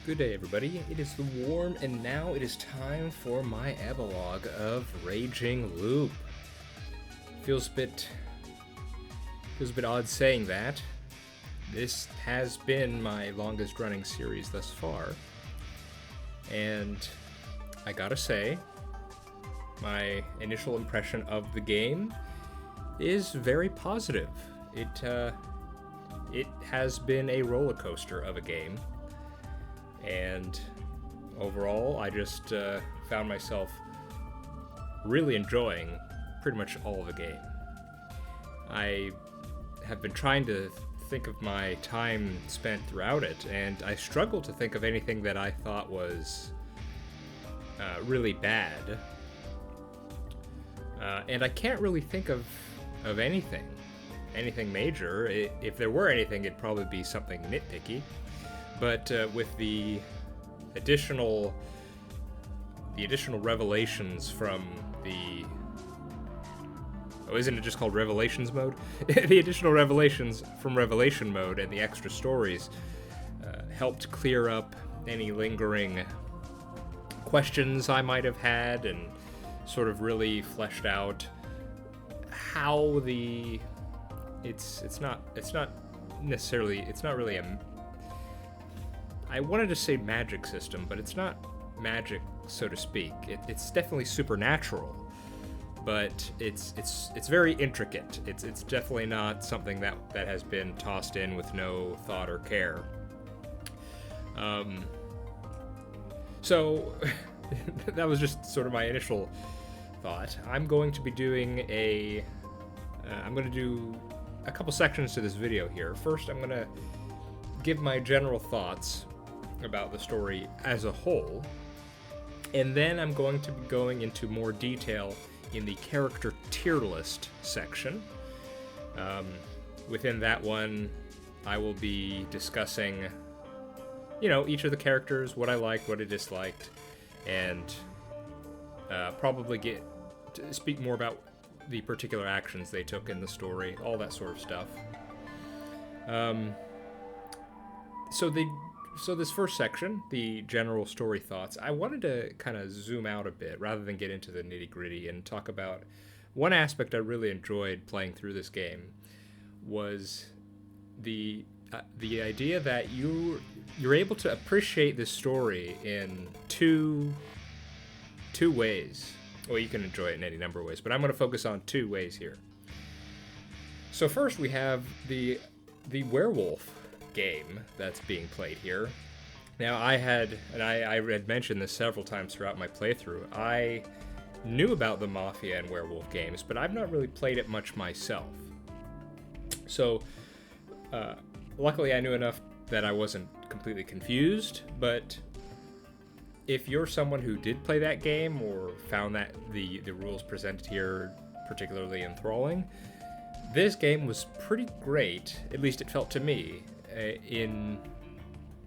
Good day, everybody. It is the Warm, and now it is time for my epilogue of Raging Loop. Feels a bit odd saying that. This has been my longest running series thus far, and I gotta say, my initial impression of the game is very positive. It has been a roller coaster of a game. And overall, I just found myself really enjoying pretty much all of the game. I have been trying to think of my time spent throughout it, and I struggle to think of anything that I thought was really bad. And I can't really think of anything major. If there were anything, it'd probably be something nitpicky. But with the additional revelations from the isn't it just called Revelations mode? The additional revelations from Revelation mode and the extra stories helped clear up any lingering questions I might have had, and sort of really fleshed out how it's not really a, I wanted to say magic system, but it's not magic, so to speak. It's definitely supernatural, but it's very intricate. It's definitely not something that has been tossed in with no thought or care. So that was just sort of my initial thought. I'm going to be doing I'm going to do a couple sections to this video here. First, I'm going to give my general thoughts about the story as a whole, and then I'm going to be going into more detail in the character tier list section. Within that one, I will be discussing, each of the characters, what I liked, what I disliked, and probably get to speak more about the particular actions they took in the story, all that sort of stuff. So this first section, the general story thoughts, I wanted to kind of zoom out a bit rather than get into the nitty-gritty and talk about one aspect I really enjoyed playing through this game was the idea that you're able to appreciate this story in two ways. Well, you can enjoy it in any number of ways, but I'm going to focus on two ways here. So first we have the werewolf game that's being played here. Now I had mentioned this several times throughout my playthrough. I knew about the Mafia and werewolf games, but I've not really played it much myself. So luckily I knew enough that I wasn't completely confused, but if you're someone who did play that game or found that the rules presented here particularly enthralling, this game was pretty great, at least it felt to me, in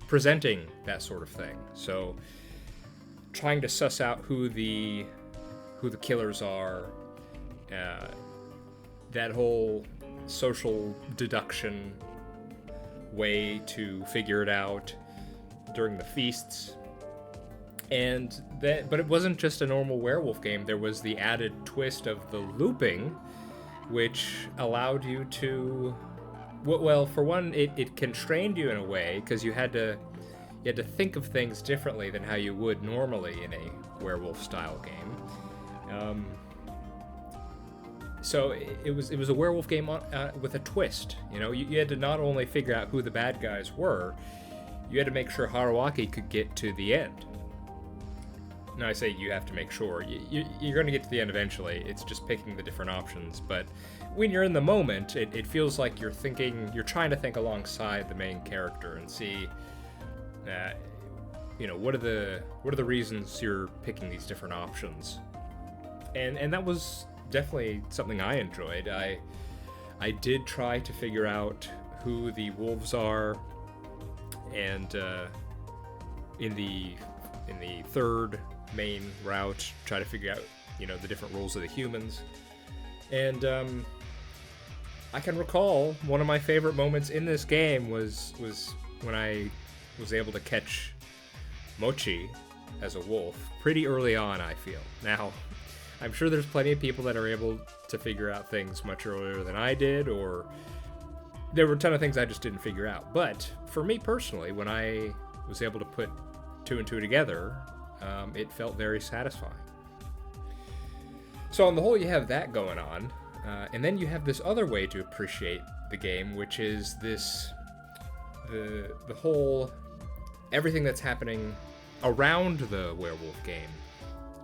presenting that sort of thing. So trying to suss out who the killers are, that whole social deduction way to figure it out during the feasts. But it wasn't just a normal werewolf game. There was the added twist of the looping, which allowed you to, well, for one, it constrained you in a way, because you had to think of things differently than how you would normally in a werewolf-style game. So it was a werewolf game with a twist. You had to not only figure out who the bad guys were, you had to make sure Haruaki could get to the end. Now I say you have to make sure. You're going to get to the end eventually. It's just picking the different options. But when you're in the moment, it feels like you're trying to think alongside the main character and see, what are the reasons you're picking these different options. And that was definitely something I enjoyed. I did try to figure out who the wolves are, and in the third main route, try to figure out the different roles of the humans. And I can recall one of my favorite moments in this game was when I was able to catch Mochi as a wolf pretty early on, I feel. Now, I'm sure there's plenty of people that are able to figure out things much earlier than I did, or there were a ton of things I just didn't figure out. But for me personally, when I was able to put two and two together, it felt very satisfying. So on the whole, you have that going on, and then you have this other way to appreciate the game, which is the whole everything that's happening around the werewolf game.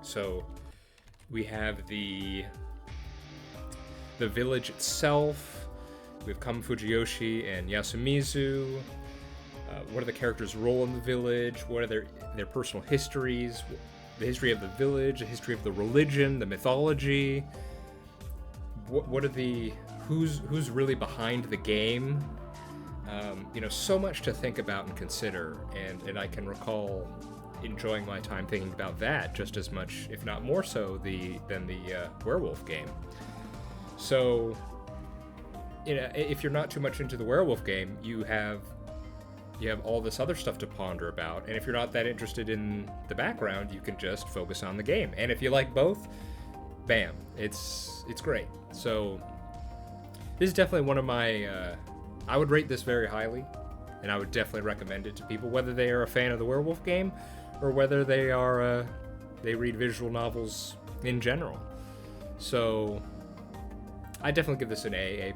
So we have the village itself. We have Kama Fujiyoshi and Yasumizu. What are the characters' role in the village? What are their personal histories? The history of the village, the history of the religion, the mythology. What are who's really behind the game? So much to think about and consider, and I can recall enjoying my time thinking about that just as much, if not more so, than the werewolf game. So, if you're not too much into the werewolf game, you have all this other stuff to ponder about, and if you're not that interested in the background, you can just focus on the game. And if you like both, bam, it's great. So this is definitely one of my I would rate this very highly, and I would definitely recommend it to people, whether they are a fan of the werewolf game or whether they read visual novels in general. So I definitely give this an A+.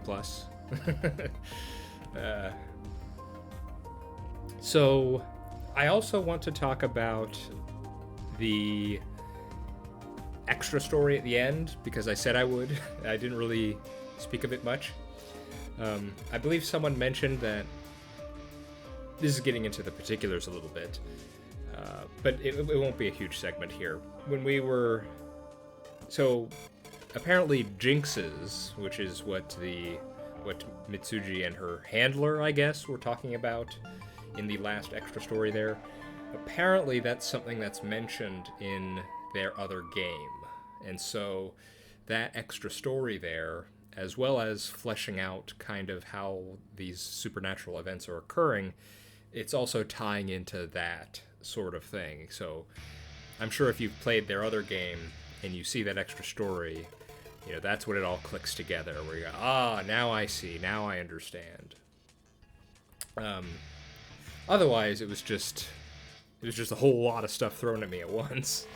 So I also want to talk about the extra story at the end, because I said I would. I didn't really speak of it much. I believe someone mentioned that this is getting into the particulars a little bit, but it won't be a huge segment here. So apparently Jinxes, which is what Mitsuji and her handler, I guess, were talking about in the last extra story there. Apparently that's something that's mentioned in their other game. And so that extra story there, as well as fleshing out kind of how these supernatural events are occurring, it's also tying into that sort of thing. So I'm sure if you've played their other game and you see that extra story, that's when it all clicks together, where you go, now I see, now I understand. Otherwise, it was just a whole lot of stuff thrown at me at once.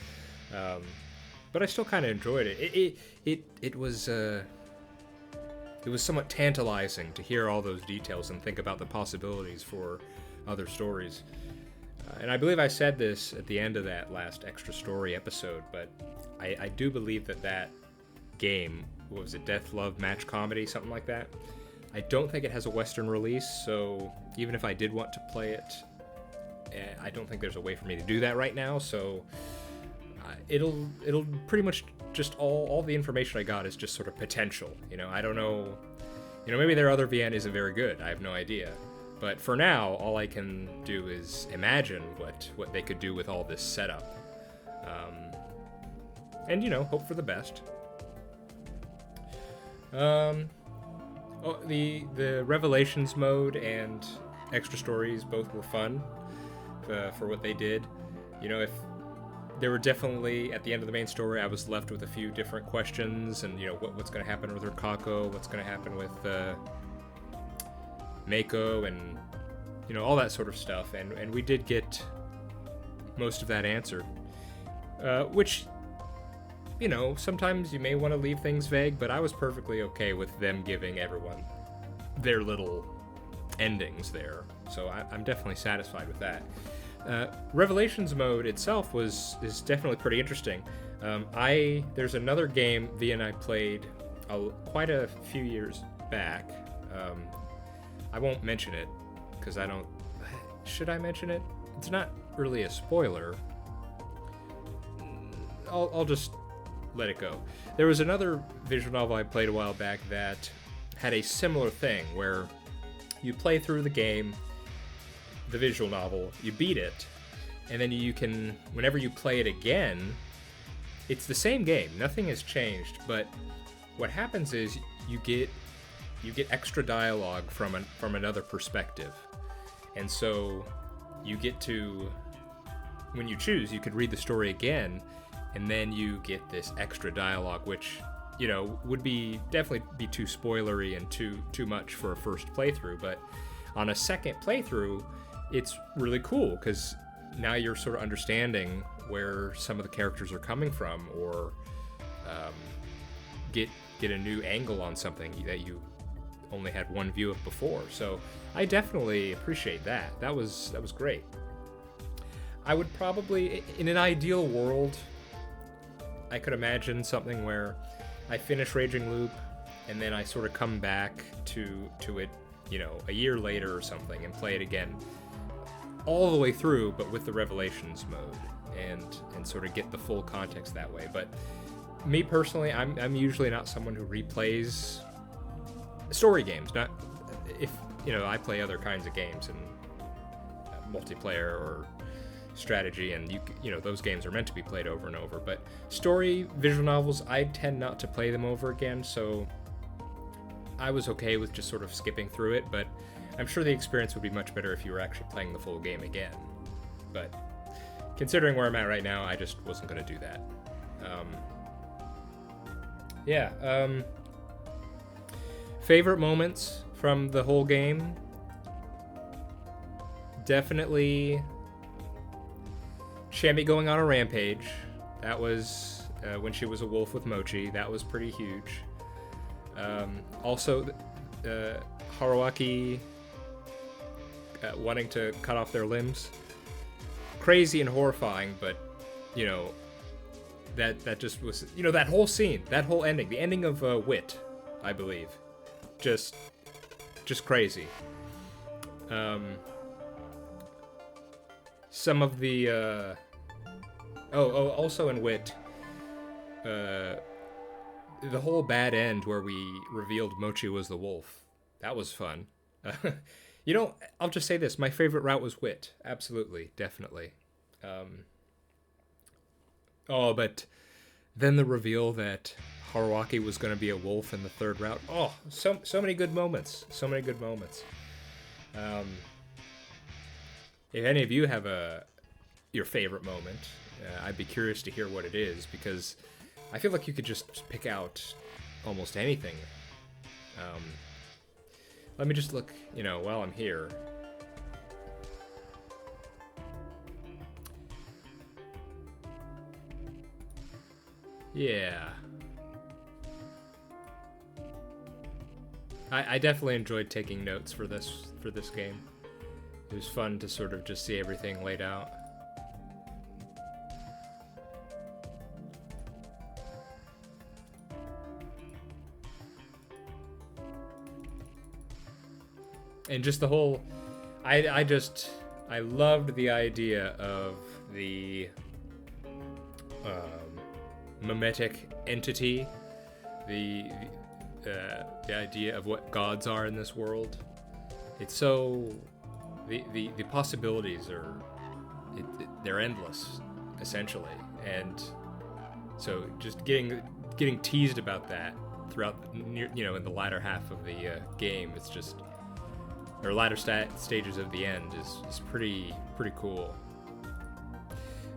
But I still kind of enjoyed it. It was somewhat tantalizing to hear all those details and think about the possibilities for other stories. And I believe I said this at the end of that last extra story episode, but I do believe that game, what was it, Death, Love, Match Comedy, something like that? I don't think it has a Western release, so even if I did want to play it, I don't think there's a way for me to do that right now, so it'll pretty much just all the information I got is just sort of potential. I don't know, maybe their other VN isn't very good, I have no idea. But for now, all I can do is imagine what they could do with all this setup. And, hope for the best. The Revelations mode and extra stories both were fun for what they did. If there were definitely, at the end of the main story, I was left with a few different questions, and what's going to happen with Rikako, what's going to happen with Mako, and all that sort of stuff, and we did get most of that answered, which sometimes you may want to leave things vague, but I was perfectly okay with them giving everyone their little endings there, so I'm definitely satisfied with that. Revelations mode itself is definitely pretty interesting. There's another game V and I played quite a few years back. I won't mention it because I don't. Should I mention it? It's not really a spoiler. I'll just let it go. There was another visual novel I played a while back that had a similar thing where you play through the game, the visual novel, you beat it, and then you can, whenever you play it again, it's the same game, nothing has changed, but what happens is you get extra dialogue from another perspective, and so you get to when you choose, you could read the story again, and then you get this extra dialogue, which, you know, would be definitely be too spoilery and too much for a first playthrough. But on a second playthrough, it's really cool because now you're sort of understanding where some of the characters are coming from, or get a new angle on something that you only had one view of before. So I definitely appreciate that. That was great. I would probably, in an ideal world, I could imagine something where I finish Raging Loop and then I sort of come back to it, you know, a year later or something, and play it again all the way through, but with the Revelations mode, and sort of get the full context that way. But me personally, I'm usually not someone who replays story games. Not if, you know, I play other kinds of games, and multiplayer or strategy, and you know, those games are meant to be played over and over. But story visual novels, I tend not to play them over again, so I was okay with just sort of skipping through it. But I'm sure the experience would be much better if you were actually playing the full game again. But considering where I'm at right now, I just wasn't going to do that. Favorite moments from the whole game? Definitely Shammy going on a rampage. That was when she was a wolf with Mochi. That was pretty huge. Also, Haruaki wanting to cut off their limbs. Crazy and horrifying, but, you know, that just was, you know, that whole scene, that whole ending, the ending of Wit, I believe, just crazy. Some of the also in Wit, the whole bad end where we revealed Mochi was the wolf, that was fun. You know, I'll just say this, my favorite route was Wit, absolutely, definitely. But then the reveal that Haruaki was going to be a wolf in the third route. Oh, so many good moments. So many good moments. If any of you have your favorite moment, I'd be curious to hear what it is, because I feel like you could just pick out almost anything. Let me just look, you know, while I'm here. Yeah. I definitely enjoyed taking notes for this game. It was fun to sort of just see everything laid out. And just the whole, I loved the idea of the mimetic entity, the idea of what gods are in this world. It's so, the possibilities are, they're endless, essentially. And so just getting teased about that throughout, you know, in the latter half of the game, it's just, or latter stages of the end is pretty cool.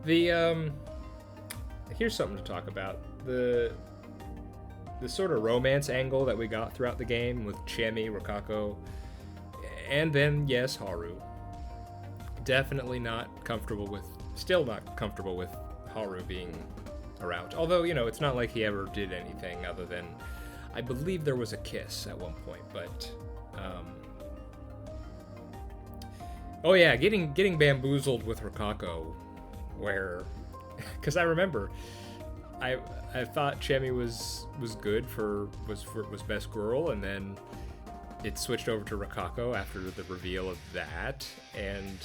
Here's something to talk about. The sort of romance angle that we got throughout the game with Chemi, Rokako, and then, yes, Haru. Definitely still not comfortable with Haru being around. Although, you know, it's not like he ever did anything other than, I believe there was a kiss at one point, but, oh yeah, getting bamboozled with Rokako, where, because I remember, I thought Chemi was good was best girl, and then it switched over to Rokako after the reveal of that, and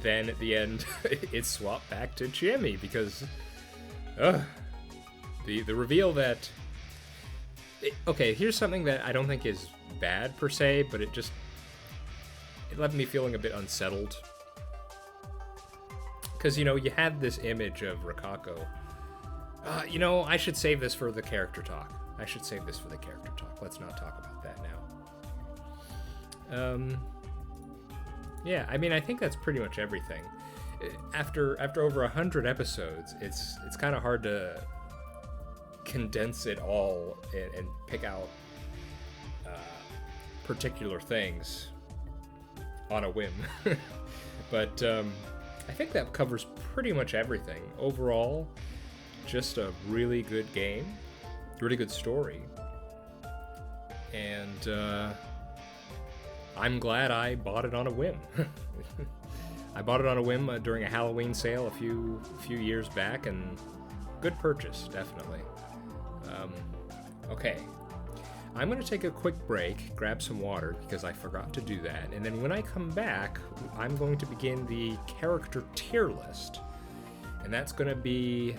then at the end it swapped back to Chemi because the reveal that okay, here's something that I don't think is bad per se, but it left me feeling a bit unsettled. Because, you know, you had this image of Rokako. You know, I should save this for the character talk. Let's not talk about that now. Yeah, I mean, I think that's pretty much everything. After over 100 episodes, it's kind of hard to condense it all and pick out particular things on a whim. But I think that covers pretty much everything. Overall, just a really good game, really good story, and I'm glad I bought it on a whim. I bought it on a whim during a Halloween sale a few years back, and good purchase, definitely. Okay, I'm going to take a quick break, grab some water, because I forgot to do that, and then when I come back, I'm going to begin the character tier list, and that's going to be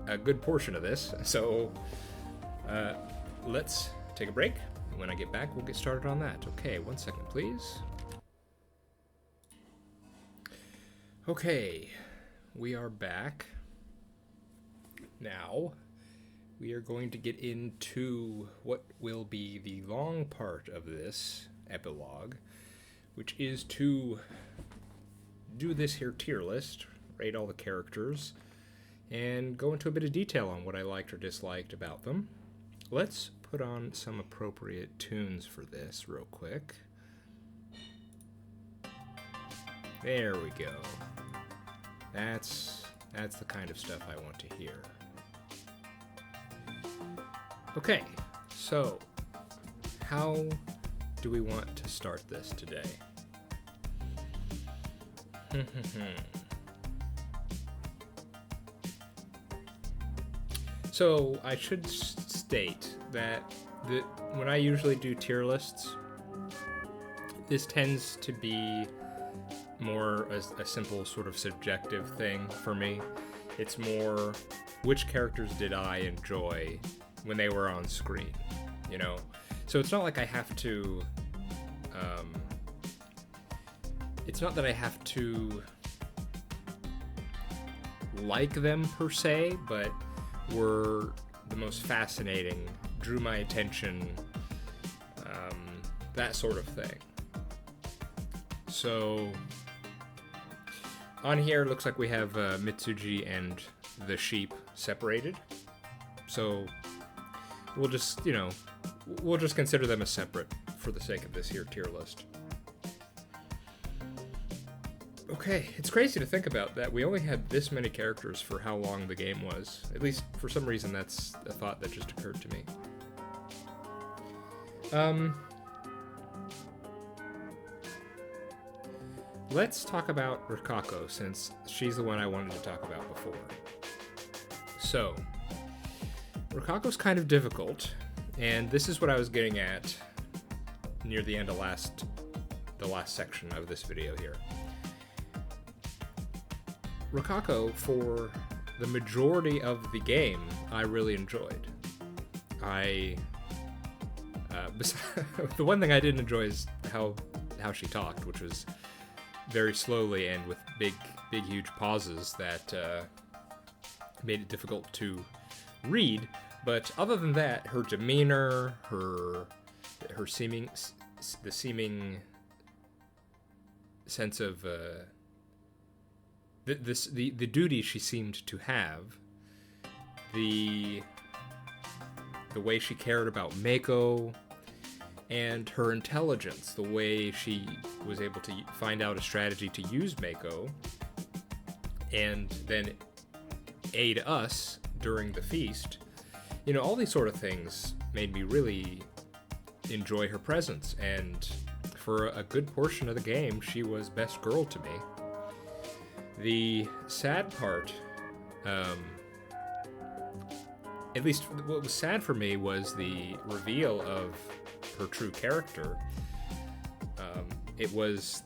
a good portion of this, so let's take a break. When I get back, we'll get started on that. Okay, 1 second, please. Okay, we are back. Now, we are going to get into what will be the long part of this epilogue, which is to do this here tier list, rate all the characters, and go into a bit of detail on what I liked or disliked about them. Let's put on some appropriate tunes for this real quick. There we go. That's the kind of stuff I want to hear. Okay, so how do we want to start this today? So I should state that when I usually do tier lists, this tends to be more a simple sort of subjective thing for me. It's more, which characters did I enjoy when they were on screen, you know? So it's not like I have to, it's not that I have to like them per se, but were the most fascinating, drew my attention, that sort of thing. So on here, it looks like we have Mitsuji and the sheep separated. So we'll just, we'll just consider them as separate for the sake of this here tier list. Okay, it's crazy to think about that we only had this many characters for how long the game was. At least, for some reason, that's a thought that just occurred to me. Let's talk about Rikako, since she's the one I wanted to talk about before. So, Rikako's kind of difficult, and this is what I was getting at near the end of the last section of this video here. Rikako, for the majority of the game, I really enjoyed. The one thing I didn't enjoy is how she talked, which was very slowly and with big, huge pauses that made it difficult to read. But other than that, her demeanor, the seeming sense of the duty she seemed to have, the way she cared about Mako, and her intelligence, the way she was able to find out a strategy to use Mako and then aid us during the feast. All these sort of things made me really enjoy her presence, and for a good portion of the game, she was best girl to me. The sad part, at least what was sad for me, was the reveal of her true character. It was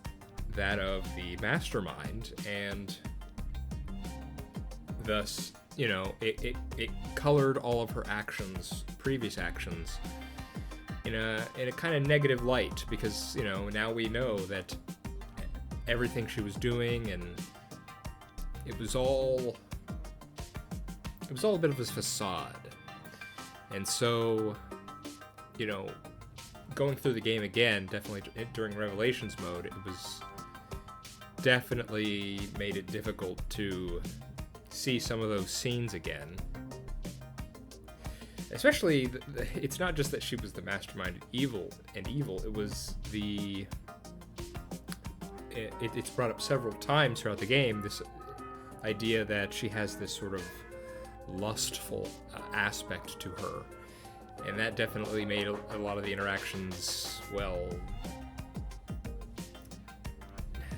that of the mastermind, and thus, it colored all of her previous actions, in a kind of negative light, because, now we know that everything she was doing, and it was all a bit of a facade. And so, going through the game again, definitely during Revelations mode, it was definitely made it difficult to see some of those scenes again. Especially, it's not just that she was the mastermind evil. It was the... It's brought up several times throughout the game, this idea that she has this sort of lustful aspect to her. And that definitely made a lot of the interactions, well,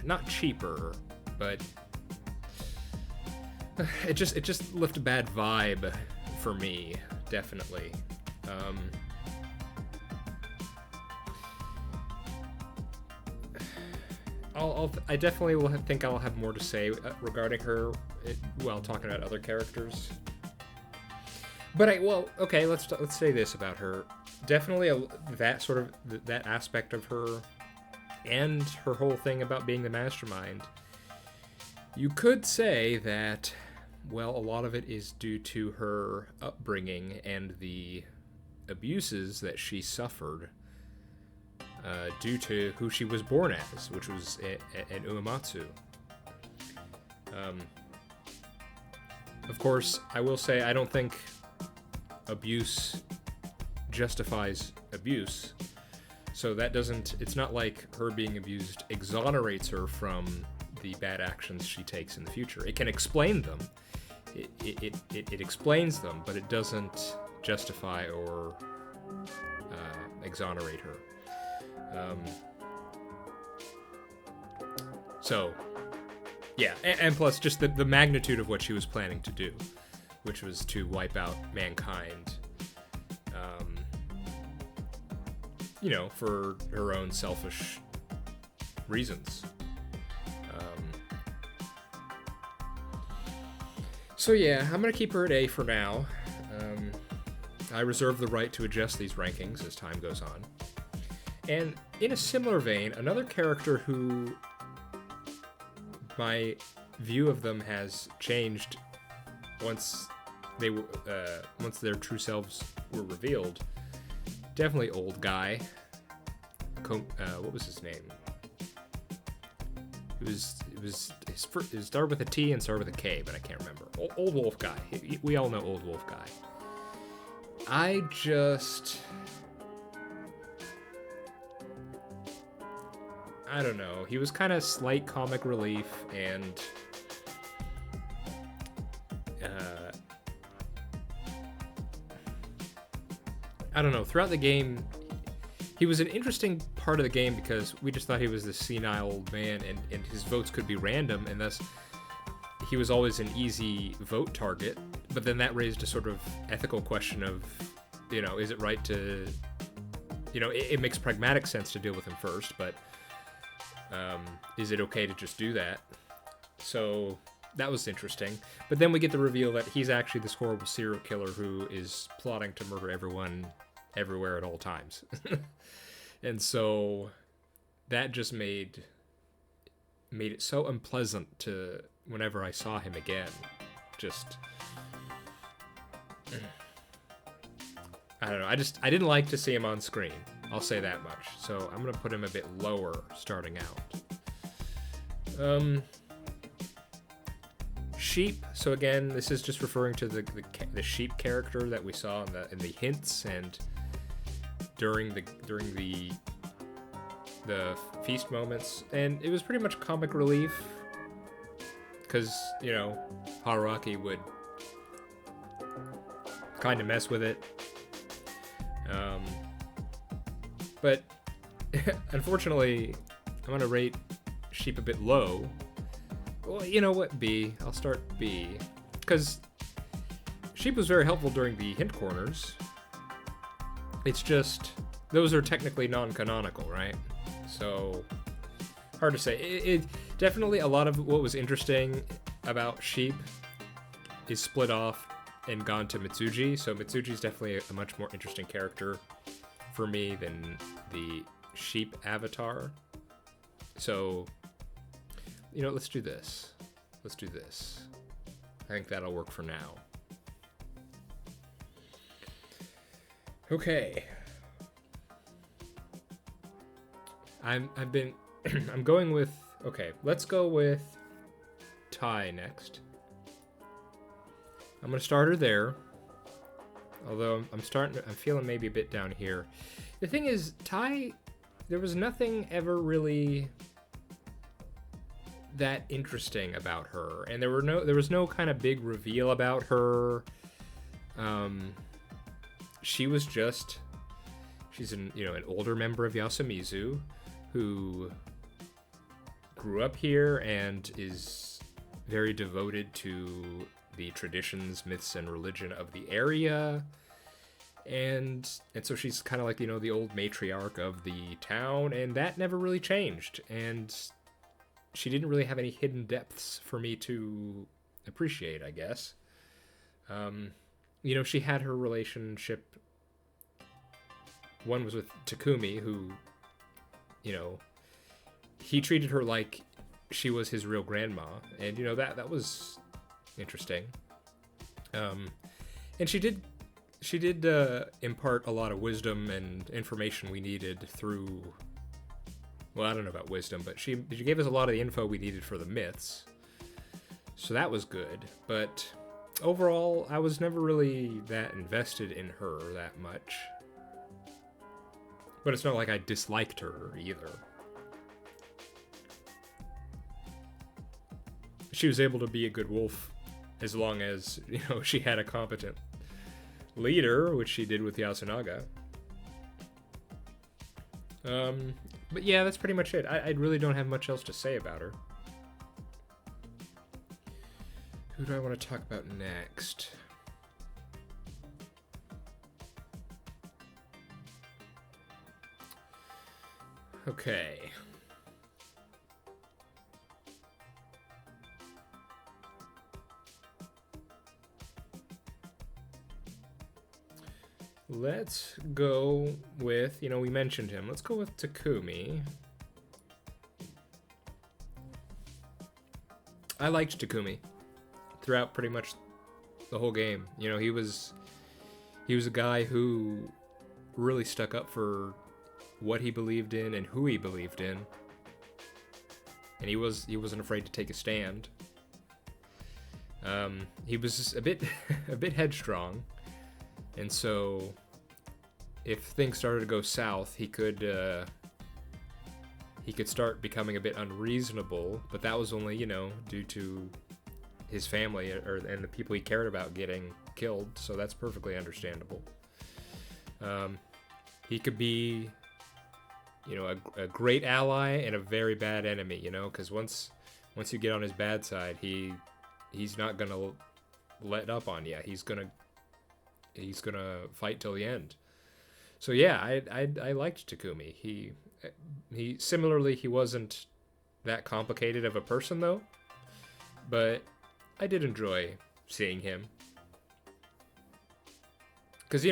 not cheaper, but it just left a bad vibe for me, definitely. I definitely will think I'll have more to say regarding her while talking about other characters. But okay, let's say this about her. Definitely that aspect of her, and her whole thing about being the mastermind. You could say that, well, a lot of it is due to her upbringing and the abuses that she suffered due to who she was born as, which was an Uematsu. Of course, I will say I don't think abuse justifies abuse. So that it's not like her being abused exonerates her from the bad actions she takes in the future. It can explain them. It explains them, but it doesn't justify or exonerate her. So, yeah, and plus just the magnitude of what she was planning to do, which was to wipe out mankind, for her own selfish reasons. So yeah, I'm going to keep her at A for now. I reserve the right to adjust these rankings as time goes on. And in a similar vein, another character who my view of them has changed once their true selves were revealed. Definitely old guy. What was his name? It started with a T and started with a K, but I can't remember. Old Wolf guy. We all know Old Wolf guy. I don't know. He was kind of slight comic relief, and I don't know. Throughout the game, he was an interesting part of the game because we just thought he was this senile old man, and his votes could be random, and thus he was always an easy vote target. But then that raised a sort of ethical question of, is it right to, it makes pragmatic sense to deal with him first, but is it okay to just do that? So that was interesting. But then we get the reveal that he's actually this horrible serial killer who is plotting to murder everyone, everywhere, at all times. And so that just made it so unpleasant to whenever I saw him again. Just, I don't know. I didn't like to see him on screen. I'll say that much. So I'm gonna put him a bit lower starting out. Sheep. So again, this is just referring to the sheep character that we saw in the hints and during the feast moments, and it was pretty much comic relief because Haruaki would kind of mess with it. But unfortunately, I'm gonna rate Sheep a bit low. Well, you know what, B. I'll start B. Because Sheep was very helpful during the hint corners. It's just, those are technically non-canonical, right? So, hard to say. It definitely, a lot of what was interesting about Sheep is split off and gone to Mitsuji. So Mitsuji's definitely a much more interesting character for me than the Sheep avatar. So, let's do this. I think that'll work for now. I've been I'm going with okay. Let's go with Tai next. I'm gonna start her there. Although I'm feeling maybe a bit down here. The thing is, Tai, there was nothing ever really that interesting about her, and there was no kind of big reveal about her. She's an older member of Yasumizu who grew up here and is very devoted to the traditions, myths, and religion of the area. And so she's kind of like, the old matriarch of the town, and that never really changed. And she didn't really have any hidden depths for me to appreciate, I guess. She had her relationship. One was with Takumi, who, he treated her like she was his real grandma. And, that was interesting. And she did impart a lot of wisdom and information we needed through, well, I don't know about wisdom, but she gave us a lot of the info we needed for the myths. So that was good. But overall, I was never really that invested in her that much. But it's not like I disliked her either. She was able to be a good wolf as long as, she had a competent leader, which she did with Yasunaga. But yeah, that's pretty much it. I really don't have much else to say about her. Who do I want to talk about next? Okay. Let's go with, we mentioned him. Let's go with Takumi. I liked Takumi throughout pretty much the whole game. He was a guy who really stuck up for what he believed in and who he believed in. And he wasn't afraid to take a stand. He was a bit headstrong. And so, if things started to go south, he could start becoming a bit unreasonable. But that was only, due to his family and the people he cared about getting killed. So that's perfectly understandable. He could be, a great ally and a very bad enemy. Because once you get on his bad side, he's not gonna let up on you. He's gonna fight till the end. So yeah, I liked Takumi. He similarly, he wasn't that complicated of a person though, but I did enjoy seeing him. Because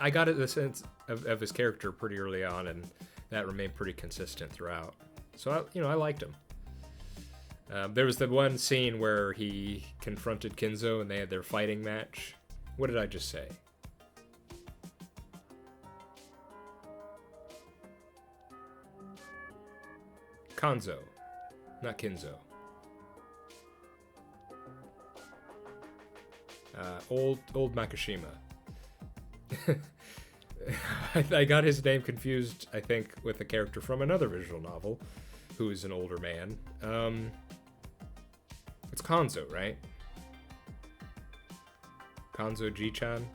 I got the sense of his character pretty early on, and that remained pretty consistent throughout. So I liked him. There was the one scene where he confronted Kinzo and they had their fighting match. What did I just say? Kanzo, not Kinzo. Old Makishima. I got his name confused, I think, with a character from another visual novel, who is an older man. It's Kanzo, right? Kanzo Ji-chan?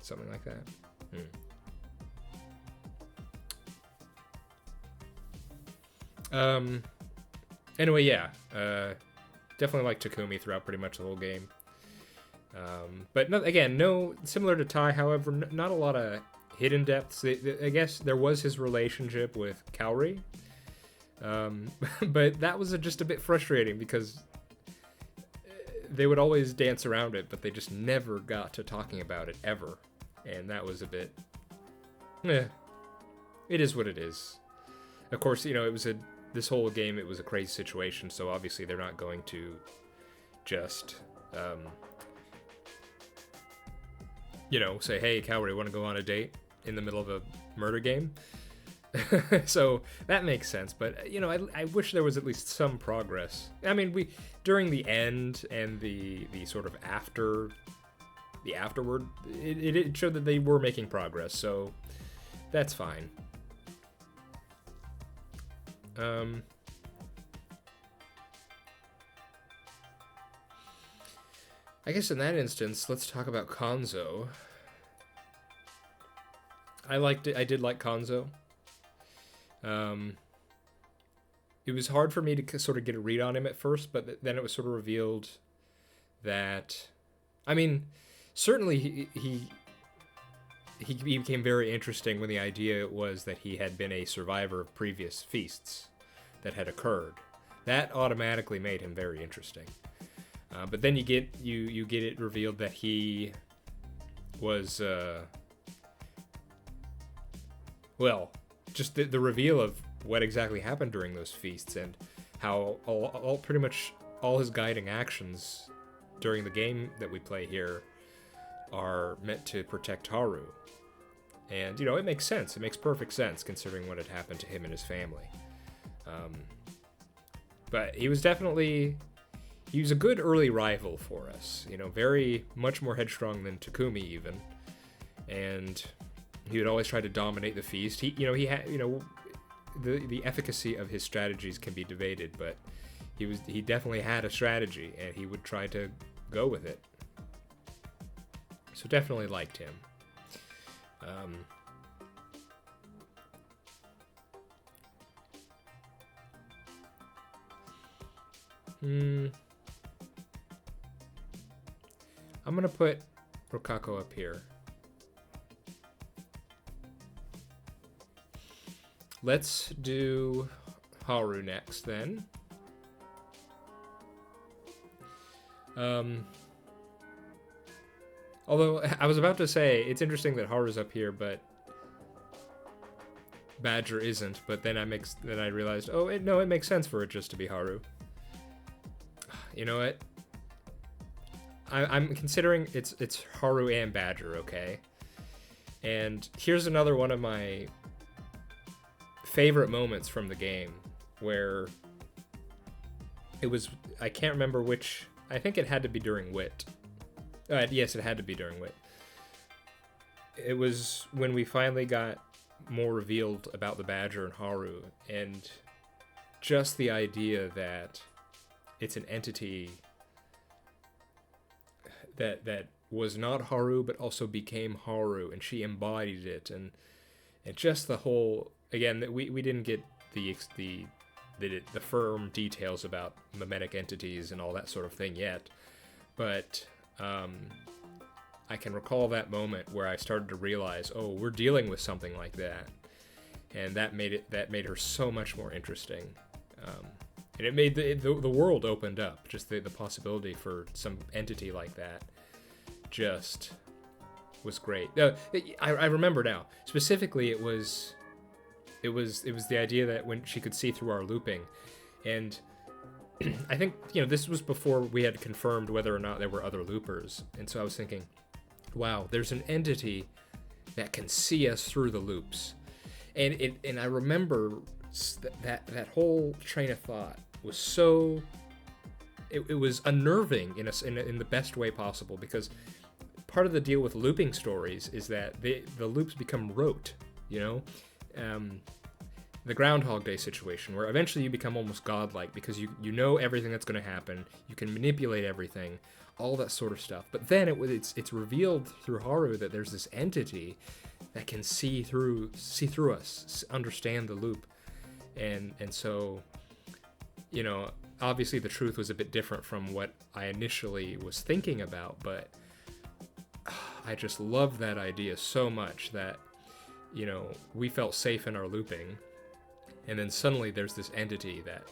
Something like that. Anyway, yeah. Definitely like Takumi throughout pretty much the whole game. But no, similar to Tai, however, not a lot of hidden depths. I guess there was his relationship with Kaori. But that was just a bit frustrating because they would always dance around it, but they just never got to talking about it ever. And that was a bit... It is what it is. Of course, it was this whole game, it was a crazy situation, so obviously they're not going to just... say, hey, Kaori, want to go on a date in the middle of a murder game? So that makes sense, but I wish there was at least some progress. I mean, we during the end and the sort of afterward, it showed that they were making progress, so that's fine. I guess in that instance, let's talk about Konzo. I liked it. I did like Konzo. It was hard for me to sort of get a read on him at first, but then it was sort of revealed that, I mean, certainly he became very interesting when the idea was that he had been a survivor of previous feasts that had occurred. That automatically made him very interesting. But then you get it revealed that he was just the reveal of what exactly happened during those feasts and how all pretty much all his guiding actions during the game that we play here are meant to protect Haru. And, it makes sense. It makes perfect sense considering what had happened to him and his family. But he was a good early rival for us. Very much more headstrong than Takumi even. And he would always try to dominate the feast. He had, the efficacy of his strategies can be debated, but he definitely had a strategy, and he would try to go with it. So definitely liked him. I'm gonna put Rokako up here. Let's do Haru next, then. Although, I was about to say, it's interesting that Haru's up here, but Badger isn't, but then I realized, it makes sense for it just to be Haru. You know what? I'm considering it's Haru and Badger, okay? And here's another one of my favorite moments from the game where I can't remember which, I think it had to be during Wit. Yes, it had to be during Wit. It was when we finally got more revealed about the Badger and Haru, and just the idea that it's an entity that was not Haru but also became Haru, and she embodied it, and just the whole, again, that we didn't get the firm details about mimetic entities and all that sort of thing yet, but I can recall that moment where I started to realize, we're dealing with something like that, and that made her so much more interesting, and it made the world opened up. Just the possibility for some entity like that just was great. I remember now specifically. It was the idea that when she could see through our looping, and I think this was before we had confirmed whether or not there were other loopers, and so I was thinking, wow, there's an entity that can see us through the loops, and I remember that whole train of thought was so it was unnerving in the best way possible, because part of the deal with looping stories is that the loops become rote, the Groundhog Day situation, where eventually you become almost godlike because you know everything that's going to happen, you can manipulate everything, all that sort of stuff. But then it's revealed through Haru that there's this entity that can see through us, understand the loop, and so, obviously the truth was a bit different from what I initially was thinking about, but I just loved that idea so much that, we felt safe in our looping, and then suddenly there's this entity that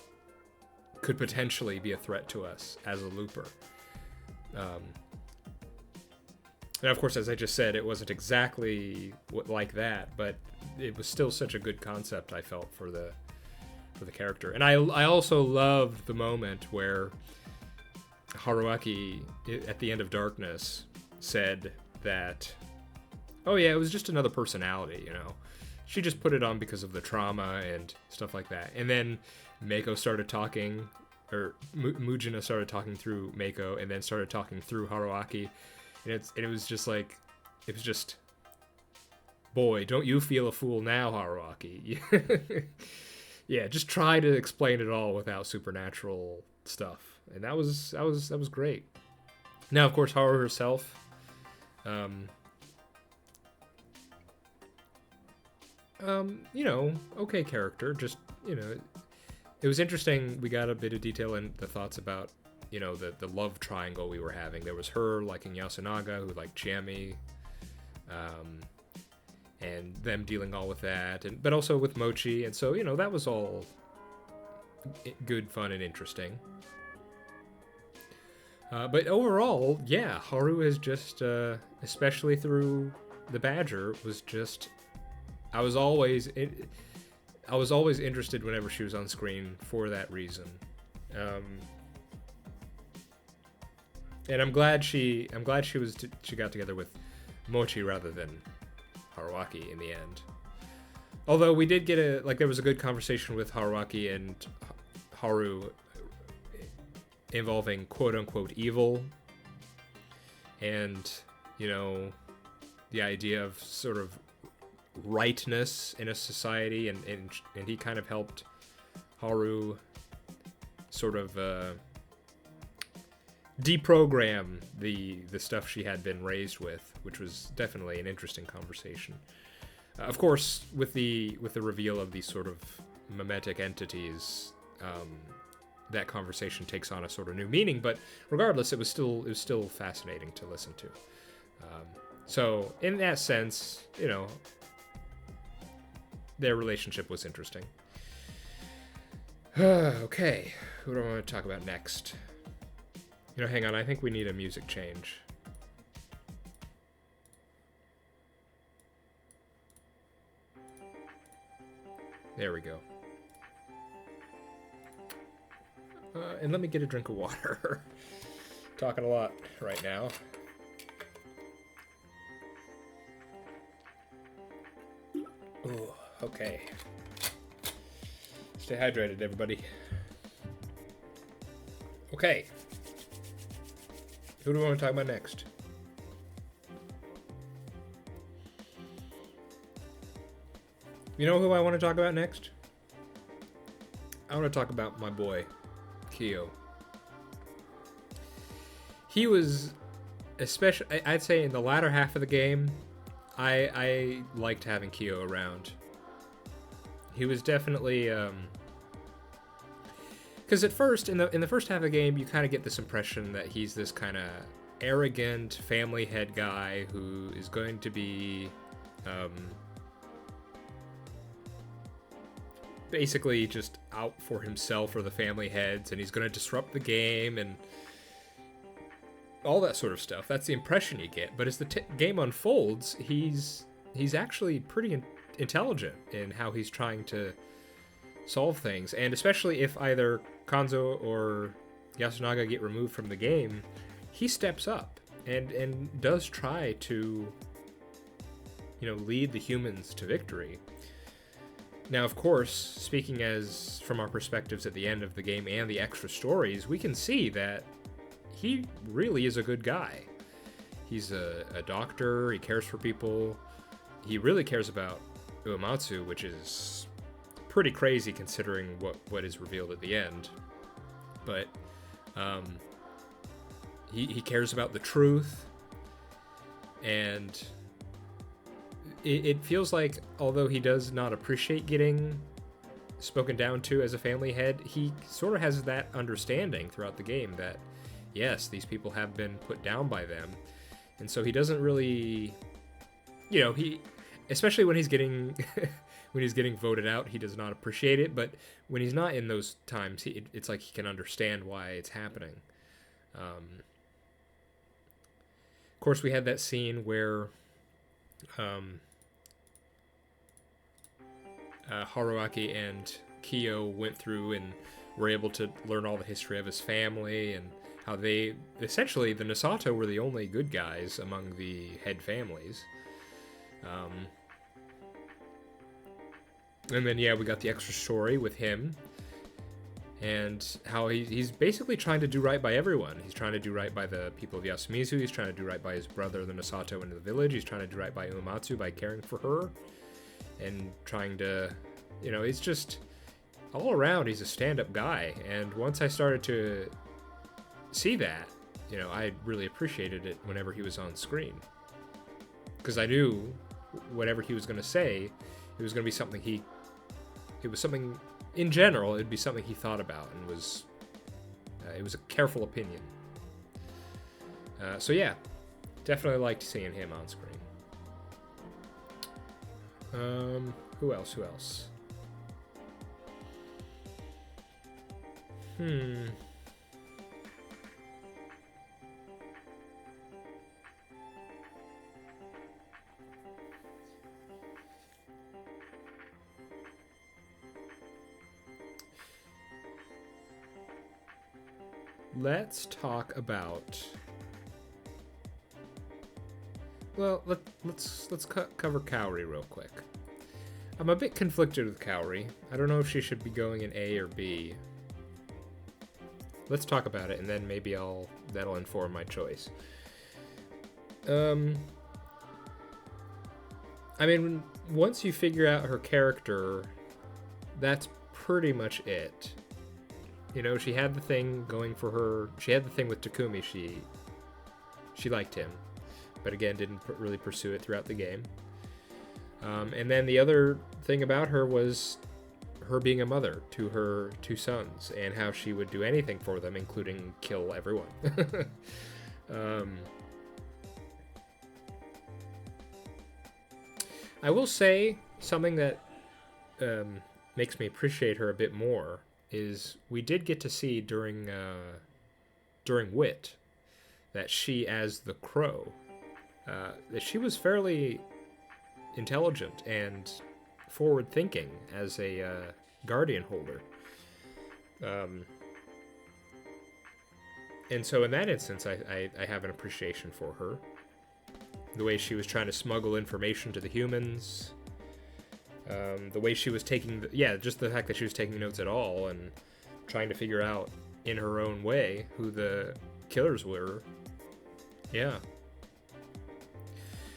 could potentially be a threat to us as a looper. And of course, as I just said, it wasn't exactly like that, but it was still such a good concept, I felt, for the character. And I also loved the moment where Haruaki, at the end of Darkness, said that, oh yeah, it was just another personality, she just put it on because of the trauma and stuff like that. And then Mako started talking, or Mujina started talking through Mako, and then started talking through Haruaki, and it was just like, it was just, boy, don't you feel a fool now, Haruaki? Yeah, just try to explain it all without supernatural stuff, and that was great. Now, of course, Haru herself, you know, okay character. Just, you know, it was interesting. We got a bit of detail in the thoughts about, you know, the love triangle we were having. There was her liking Yasunaga, who liked Chiemi, and them dealing all with that, but also with Mochi. And so, you know, that was all good, fun, and interesting. But overall, yeah, Haru is just, especially through the Badger, was just, I was always interested whenever she was on screen for that reason. And I'm glad she got together with Mochi rather than Haruaki in the end. Although we did get there was a good conversation with Haruaki and Haru involving quote-unquote evil, and, you know, the idea of sort of rightness in a society, and he kind of helped Haru sort of deprogram the stuff she had been raised with, which was definitely an interesting conversation. Of course, with the reveal of these sort of mimetic entities, that conversation takes on a sort of new meaning. But regardless, it was still fascinating to listen to. So in that sense, you know, their relationship was interesting. Okay, who do I want to talk about next? You know, hang on, I think we need a music change. There we go. And let me get a drink of water. Talking a lot right now. Ooh, okay. Stay hydrated, everybody. Okay. Who do we want to talk about next? You know who I want to talk about next? I want to talk about my boy, Kyo. He was, especially, I'd say in the latter half of the game, I liked having Kyo around. He was definitely, because at first, in the first half of the game, you kind of get this impression that he's this kind of arrogant family head guy who is going to be, basically just out for himself or the family heads, and he's going to disrupt the game and all that sort of stuff. That's the impression you get. But as the game unfolds, he's actually pretty intelligent in how he's trying to solve things, and especially if either Kanzo or Yasunaga get removed from the game, he steps up and does try to, you know, lead the humans to victory. Now, of course, speaking as from our perspectives at the end of the game and the extra stories, we can see that he really is a good guy. He's a doctor, he cares for people, he really cares about Uematsu, which is pretty crazy considering what is revealed at the end. But he cares about the truth, and it feels like, although he does not appreciate getting spoken down to as a family head, he sort of has that understanding throughout the game that, yes, these people have been put down by them. And so he doesn't really, you know, especially when he's getting when he's getting voted out, he does not appreciate it. But when he's not in those times, it's like he can understand why it's happening. Of course, we had that scene where Haruaki and Kyo went through and were able to learn all the history of his family, and how they, essentially, the Nosato were the only good guys among the head families. And then, yeah, we got the extra story with him and how he's basically trying to do right by everyone. He's trying to do right by the people of Yasumizu. He's trying to do right by his brother, the Misato, in the village. He's trying to do right by Uematsu by caring for her and trying to, he's just all around. He's a stand-up guy. And once I started to see that, I really appreciated it whenever he was on screen. Because I knew whatever he was going to say, it was going to be something in general, it'd be something he thought about and it was a careful opinion. So yeah, definitely liked seeing him on screen. Who else? Let's talk about. Well, let's cover Kaori real quick. I'm a bit conflicted with Kaori. I don't know if she should be going in A or B. Let's talk about it, and then maybe that'll inform my choice. I mean, once you figure out her character, that's pretty much it. She had the thing going for her. She had the thing with Takumi. She liked him, but again, didn't really pursue it throughout the game. And then the other thing about her was her being a mother to her 2 sons and how she would do anything for them, including kill everyone. I will say something that makes me appreciate her a bit more is we did get to see during Wit that she, as the Crow, that she was fairly intelligent and forward-thinking as a guardian holder. And so in that instance, I have an appreciation for her. The way she was trying to smuggle information to the humans. The way she was taking, just the fact that she was taking notes at all and trying to figure out in her own way who the killers were. Yeah.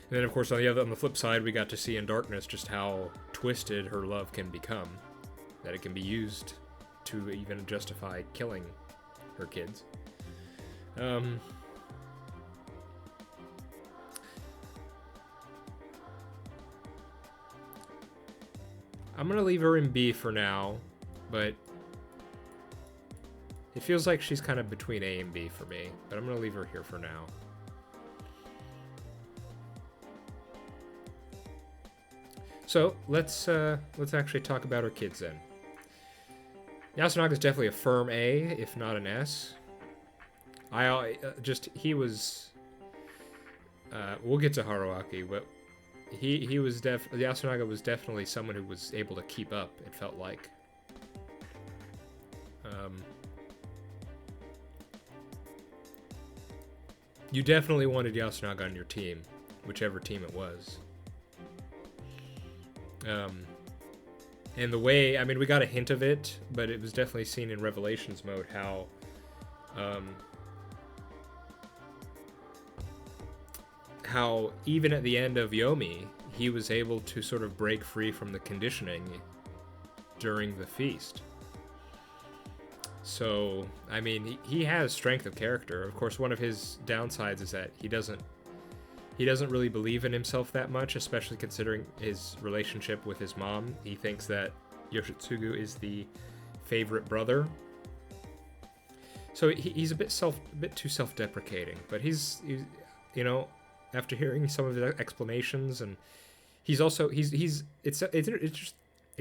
And then, of course, on the flip side, we got to see in Darkness just how twisted her love can become. That it can be used to even justify killing her kids. I'm going to leave her in B for now, but it feels like she's kind of between A and B for me, but I'm going to leave her here for now. So, let's actually talk about her kids then. Yasunaga is definitely a firm A, if not an S. We'll get to Haruaki, but Yasunaga was definitely someone who was able to keep up, it felt like. You definitely wanted Yasunaga on your team, whichever team it was. And the way, we got a hint of it, but it was definitely seen in Revelations mode how even at the end of Yomi, he was able to sort of break free from the conditioning during the feast. So, he has strength of character. Of course, one of his downsides is that he doesn't really believe in himself that much, especially considering his relationship with his mom. He thinks that Yoshitsugu is the favorite brother. So he's a bit too self-deprecating, but he's after hearing some of the explanations, and it's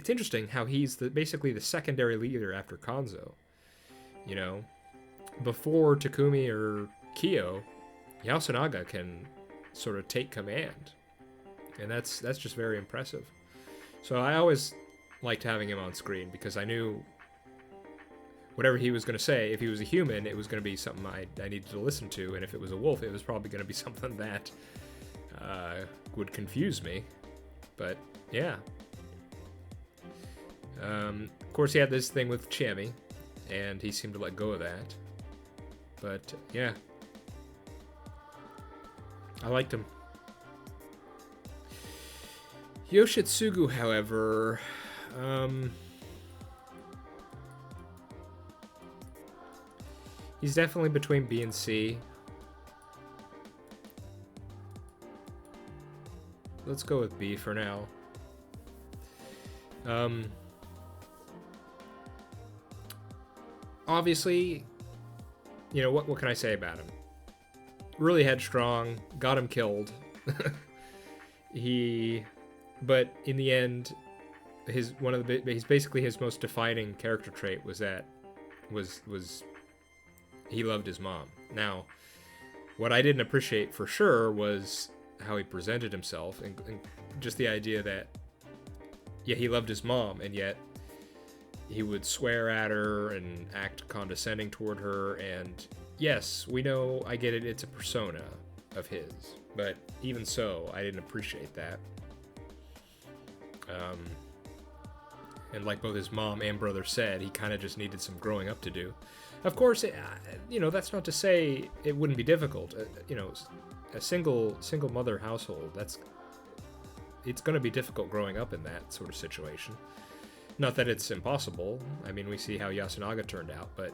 interesting how he's basically the secondary leader after Kanzo. Before Takumi or Kyo, Yasunaga can sort of take command, and that's just very impressive. So I always liked having him on screen because I knew whatever he was going to say, if he was a human, it was going to be something I needed to listen to, and if it was a wolf, it was probably going to be something that would confuse me. But yeah. Of course, he had this thing with Chami, and he seemed to let go of that. But, yeah. I liked him. Yoshitsugu, however... he's definitely between B and C. Let's go with B for now. Obviously, you know, what can I say about him? Really headstrong, got him killed. But in the end, his basically his most defining character trait was that he loved his mom. Now, what I didn't appreciate for sure was how he presented himself, and just the idea that, yeah, he loved his mom, and yet he would swear at her and act condescending toward her. And yes, we know, I get it, it's a persona of his, but even so, I didn't appreciate that. And like both his mom and brother said, he kind of just needed some growing up to do. Of course, you know, that's not to say it wouldn't be difficult. You know, a single mother household, it's going to be difficult growing up in that sort of situation. Not that it's impossible. I mean, we see how Yasunaga turned out, but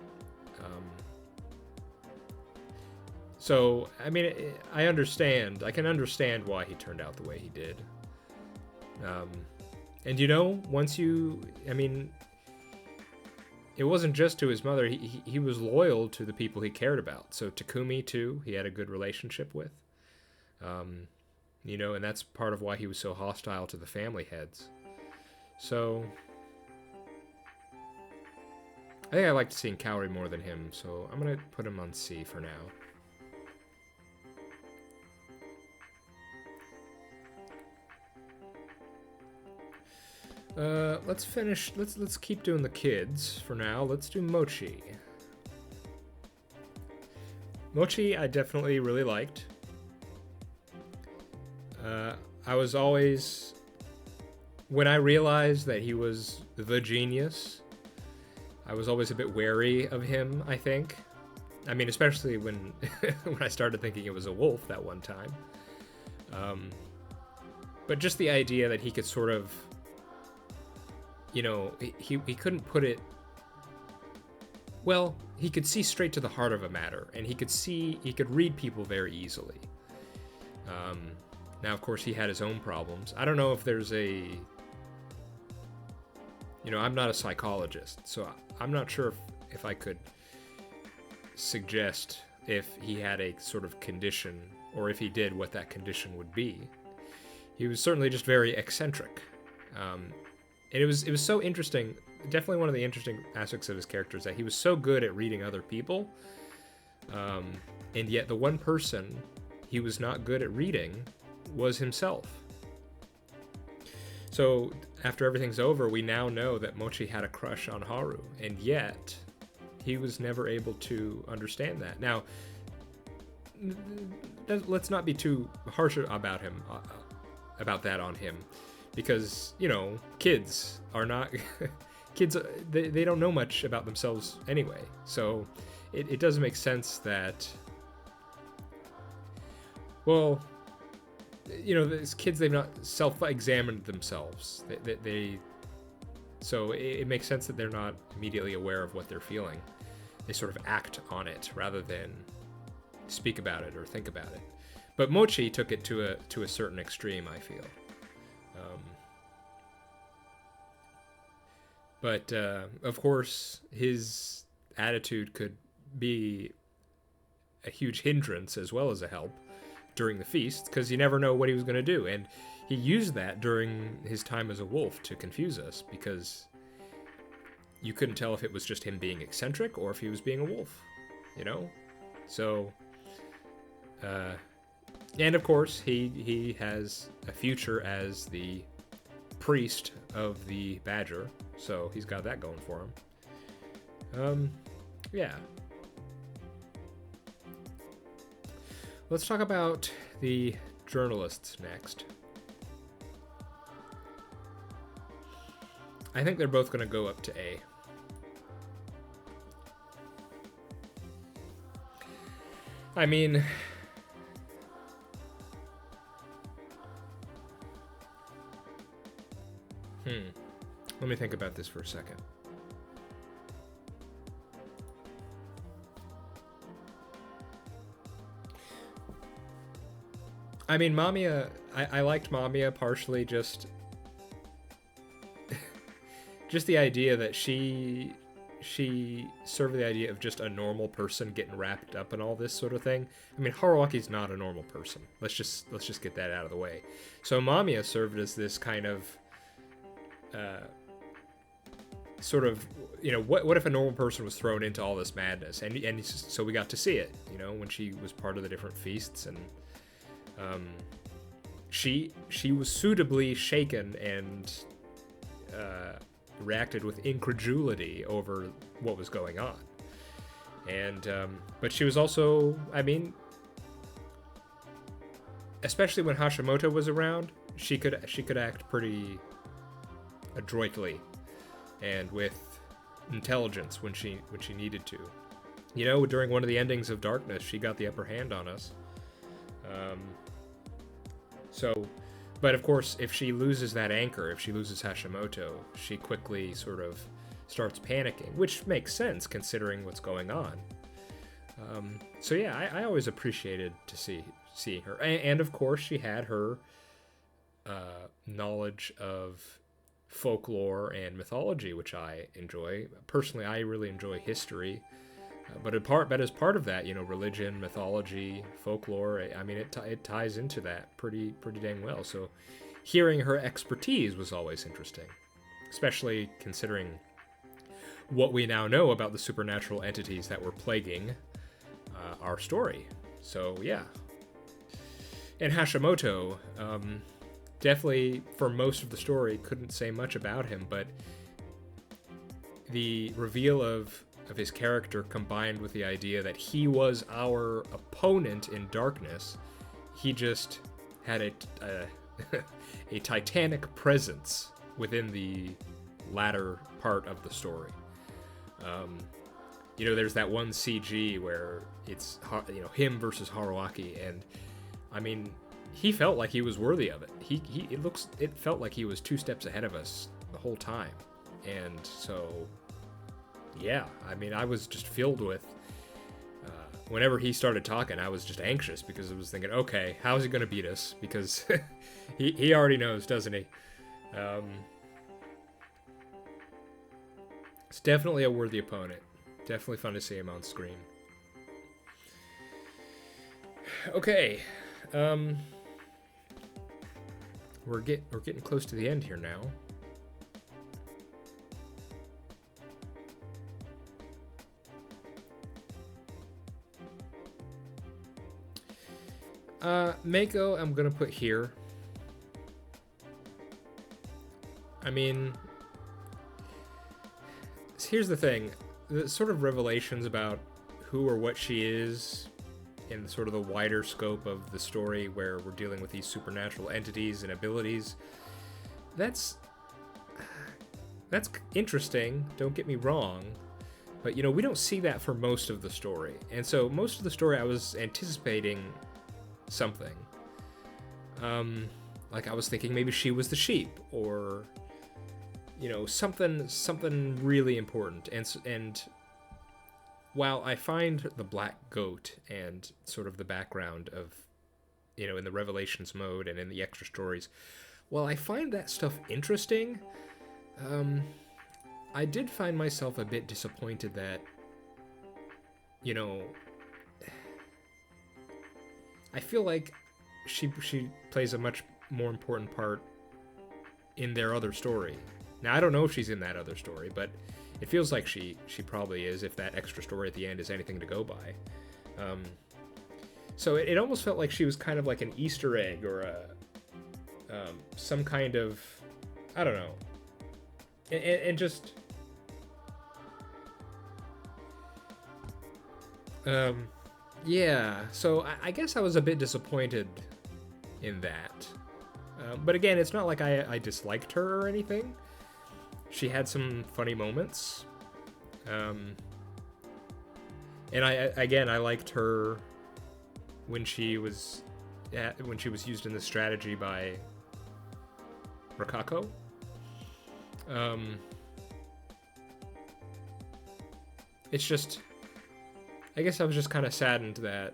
so I mean, I can understand why he turned out the way he did. And you know, I mean, it wasn't just to his mother. He was loyal to the people he cared about. So Takumi too, he had a good relationship with. You know, and that's part of why he was so hostile to the family heads. So I think I liked seeing Kaori more than him, so I'm gonna put him on C for now. Let's keep doing the kids for now. Let's do Mochi. Mochi I definitely really liked. I was always, when I realized that he was the genius, I was always a bit wary of him, I think. I mean, especially when when I started thinking it was a wolf that one time. But just the idea that he could sort of, you know, he couldn't put it, well, he could see straight to the heart of a matter, and he could read people very easily. Now, of course, he had his own problems. I don't know if there's you know, I'm not a psychologist, so I'm not sure if I could suggest if he had a sort of condition, or if he did, what that condition would be. He was certainly just very eccentric. And it was so interesting. Definitely one of the interesting aspects of his character is that he was so good at reading other people, and yet the one person he was not good at reading was himself. So after everything's over, we now know that Mochi had a crush on Haru, and yet he was never able to understand that. Now, let's not be too harsh about him, about that on him, because, you know, kids are not kids. They don't know much about themselves anyway. So it does make sense that, well, you know, these kids, they've not self-examined themselves. So it makes sense that they're not immediately aware of what they're feeling. They sort of act on it rather than speak about it or think about it. But Mochi took it to a certain extreme, I feel. But of course, his attitude could be a huge hindrance as well as a help during the feast, because you never know what he was going to do. And he used that during his time as a wolf to confuse us, because you couldn't tell if it was just him being eccentric or if he was being a wolf, you know? So, and of course, he has a future as the priest of the Badger, so he's got that going for him. Yeah. Let's talk about the journalists next. I think they're both going to go up to A. I mean, let me think about this for a second. I mean, Mamiya, I liked Mamiya partially just the idea that she served the idea of just a normal person getting wrapped up in all this sort of thing. I mean, Haruaki's not a normal person. Let's just get that out of the way. So Mamiya served as this kind of sort of, you know, what if a normal person was thrown into all this madness, and so we got to see it, you know, when she was part of the different feasts, and she was suitably shaken and reacted with incredulity over what was going on. And but she was also, I mean, especially when Hashimoto was around, she could act pretty adroitly and with intelligence when she needed to. You know, during one of the endings of Darkness, she got the upper hand on us. But of course, if she loses that anchor, if she loses Hashimoto, she quickly sort of starts panicking, which makes sense considering what's going on. So yeah, I always appreciated to seeing her, and of course she had her knowledge of folklore and mythology, which I enjoy. Personally, I really enjoy history. But as part of that, you know, religion, mythology, folklore, I mean, it ties into that pretty dang well. So hearing her expertise was always interesting, especially considering what we now know about the supernatural entities that were plaguing our story. So yeah. And Hashimoto, definitely for most of the story, couldn't say much about him, but the reveal of his character, combined with the idea that he was our opponent in Darkness, he just had a titanic presence within the latter part of the story. You know, there's that one CG where it's, you know, him versus Haruaki, and I mean, he felt like he was worthy of it. It felt like he was 2 steps ahead of us the whole time, and so. Yeah, I mean, I was just filled with, whenever he started talking, I was just anxious because I was thinking, okay, how is he going to beat us? Because he already knows, doesn't he? It's definitely a worthy opponent. Definitely fun to see him on screen. Okay, we're getting close to the end here now. Mako, I'm gonna put here. I mean, here's the thing. The sort of revelations about who or what she is in sort of the wider scope of the story, where we're dealing with these supernatural entities and abilities, that's interesting, don't get me wrong, but, you know, we don't see that for most of the story. And so most of the story I was anticipating something. Like I was thinking maybe she was the sheep, or, you know, something really important. And while I find the black goat and sort of the background of, you know, in the Revelations mode and in the extra stories, while I find that stuff interesting, I did find myself a bit disappointed that, you know, I feel like she plays a much more important part in their other story. Now, I don't know if she's in that other story, but it feels like she probably is, if that extra story at the end is anything to go by. So it almost felt like she was kind of like an Easter egg, or some kind of, I don't know, and just yeah. So I guess I was a bit disappointed in that. But again, it's not like I disliked her or anything. she had some funny moments. And I liked her when she was used in the strategy by Rokako. It's just, I guess I was just kind of saddened that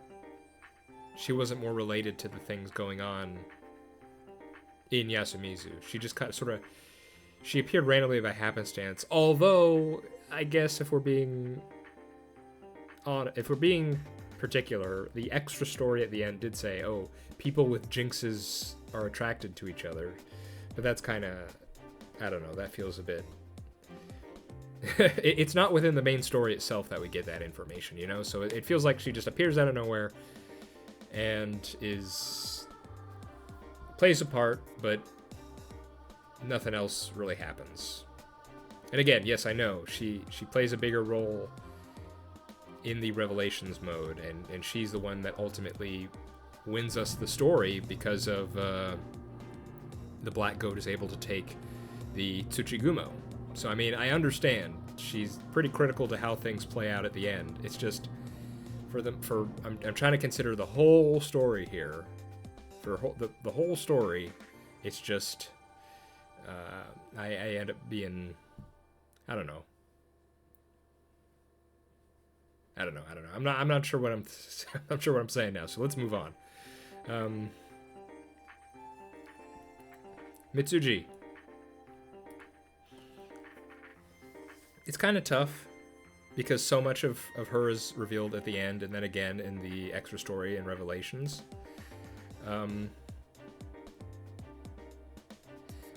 she wasn't more related to the things going on in Yasumizu. She just kind of sort of, she appeared randomly by happenstance. Although, I guess if we're being particular, the extra story at the end did say, oh, people with jinxes are attracted to each other. But that's kind of, I don't know, that feels a bit... it's not within the main story itself that we get that information, you know? So it feels like she just appears out of nowhere and plays a part, but nothing else really happens. And again, yes, I know, she plays a bigger role in the Revelations mode, and she's the one that ultimately wins us the story because of the Black Goat is able to take the Tsuchigumo. So, I mean, I understand. She's pretty critical to how things play out at the end. It's just, I'm trying to consider the whole story here. For the whole story, it's just, I end up being, I don't know. I'm not sure what I'm sure what I'm saying now. So let's move on. Mitsuji. It's kind of tough because so much of her is revealed at the end and then again in the extra story and Revelations.